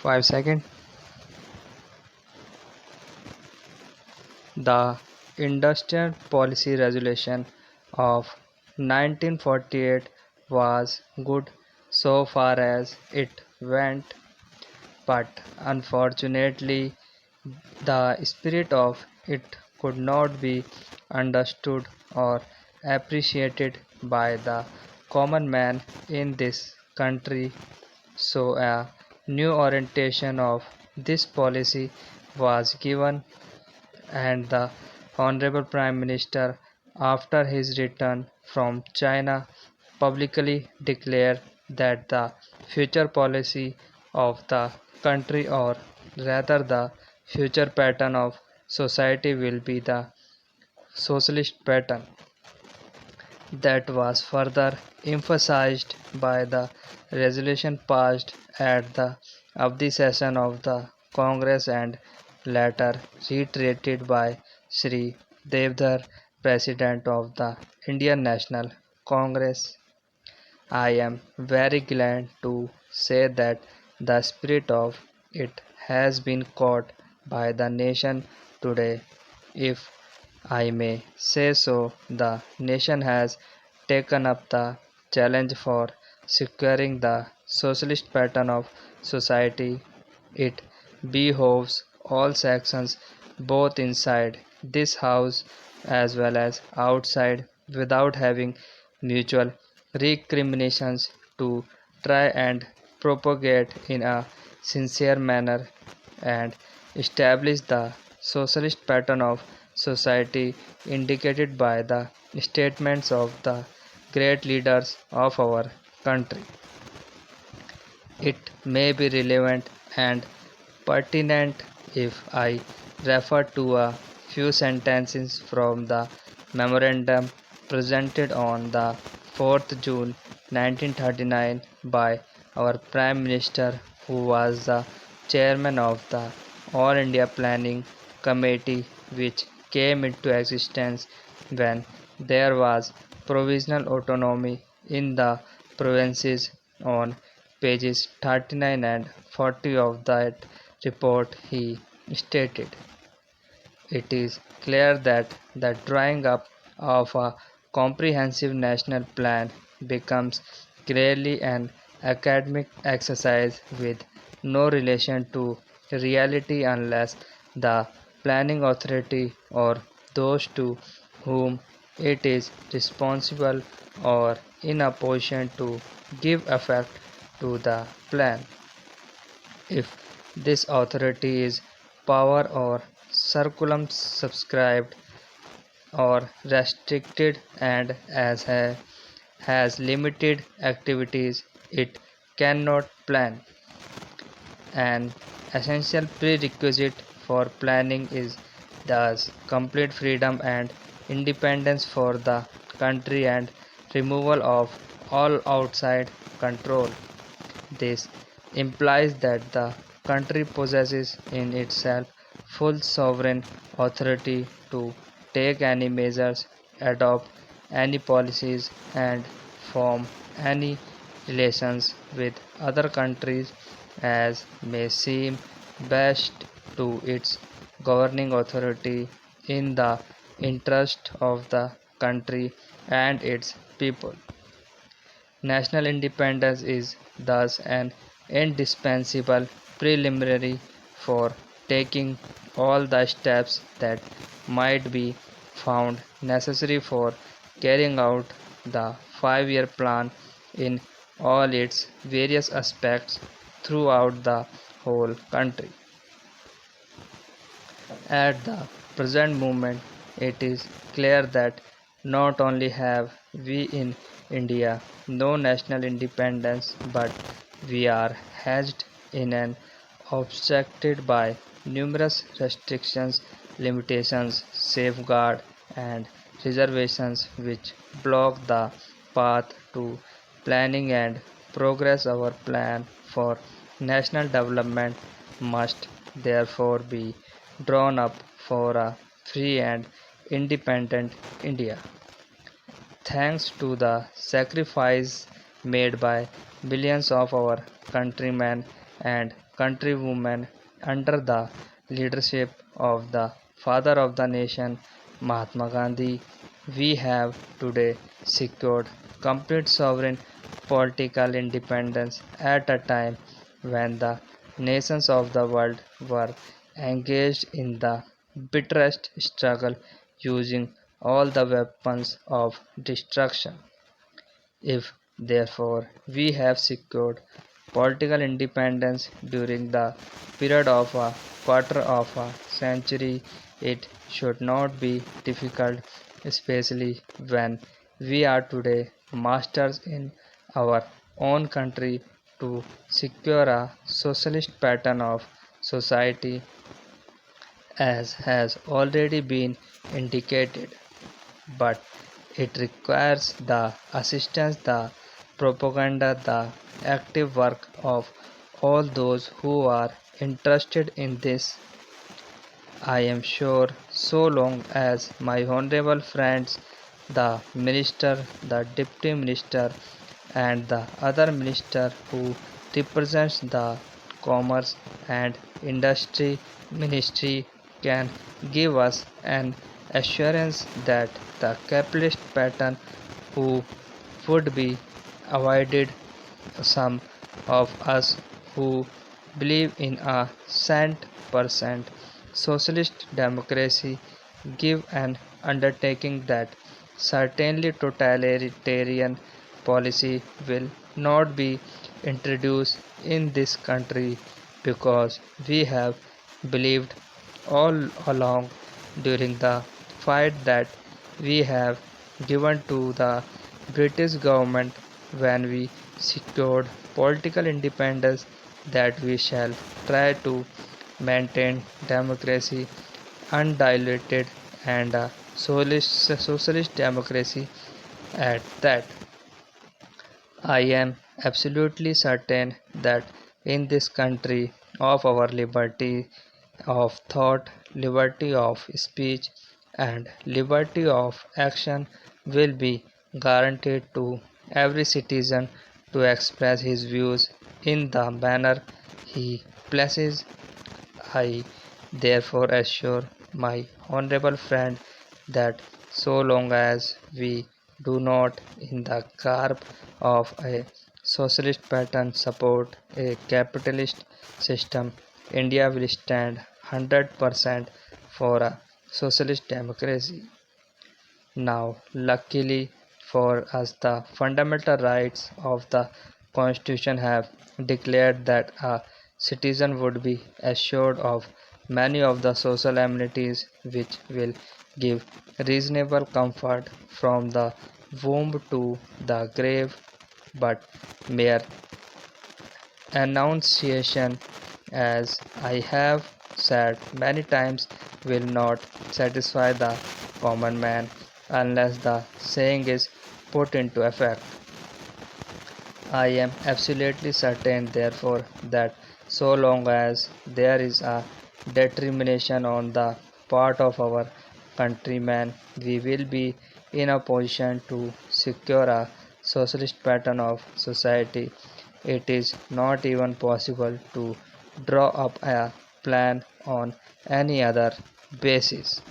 5 seconds. The Industrial Policy Resolution of 1948 was good so far as it went, but unfortunately, the spirit of it could not be understood or appreciated by the common man in this country, so a new orientation of this policy was given, and the Honorable Prime Minister, after his return from China, publicly declared that the future policy of the country, or rather the future pattern of society, will be the socialist pattern. That was further emphasized by the resolution passed at the session of the Congress and later reiterated by Sri Devdar, President of the Indian National Congress. I am very glad to say that the spirit of it has been caught by the nation today. If I may say so, the nation has taken up the challenge for securing the socialist pattern of society. It behoves all sections, both inside this house as well as outside, without having mutual recriminations, to try and propagate in a sincere manner and establish the socialist pattern of society indicated by the statements of the great leaders of our country. It may be relevant and pertinent if I refer to a few sentences from the memorandum presented on the 4th June 1939 by our Prime Minister, who was the chairman of the All India Planning Committee, which came into existence when there was provisional autonomy in the provinces. On pages 39 and 40 of that report, he stated, "It is clear that the drawing up of a comprehensive national plan becomes clearly an academic exercise with no relation to reality unless the planning authority or those to whom it is responsible or in a position to give effect to the plan. If this authority is power or circumscribed or restricted and has limited activities, it cannot plan. An essential prerequisite for planning is thus complete freedom and independence for the country and removal of all outside control. This implies that the country possesses in itself full sovereign authority to take any measures, adopt any policies, and form any relations with other countries as may seem best to its governing authority in the interest of the country and its people. National independence is thus an indispensable preliminary for taking all the steps that might be found necessary for carrying out the 5-year plan in all its various aspects throughout the whole country. At the present moment, it is clear that not only have we in India no national independence, but we are hedged in and obstructed by numerous restrictions, limitations, safeguards, and reservations which block the path to planning and progress. Our plan for national development must therefore be drawn up for a free and independent India. Thanks to the sacrifice made by millions of our countrymen and countrywomen under the leadership of the father of the nation, Mahatma Gandhi, we have today secured complete sovereign political independence at a time when the nations of the world were engaged in the bitterest struggle using all the weapons of destruction. If, therefore, we have secured political independence during the period of a quarter of a century, it should not be difficult, especially when we are today masters in our own country, to secure a socialist pattern of society as has already been indicated, but it requires the assistance, the propaganda, the active work of all those who are interested in this. I am sure so long as my honorable friends, the minister, the deputy minister, and the other minister who represents the commerce and industry ministry can give us an assurance that the capitalist pattern who would be avoided. Some of us who believe in a cent% socialist democracy give an undertaking that certainly totalitarian policy will not be introduced in this country, because we have believed all along during the fight that we have given to the British government when we secured political independence that we shall try to maintain democracy undiluted and a socialist democracy at that. I am absolutely certain that in this country of our liberty of thought, liberty of speech, and liberty of action will be guaranteed to every citizen to express his views in the manner he pleases. I therefore assure my honorable friend that so long as we do not, in the garb of a socialist pattern, support a capitalist system, India will stand 100% for a socialist democracy. Now, luckily for us, the fundamental rights of the Constitution have declared that a citizen would be assured of many of the social amenities which will give reasonable comfort from the womb to the grave, but mere enunciation, as I have said many times, will not satisfy the common man unless the saying is put into effect. I am absolutely certain, therefore, that so long as there is a determination on the part of our countrymen, we will be in a position to secure a socialist pattern of society. It is not even possible to draw up a plan on any other basis.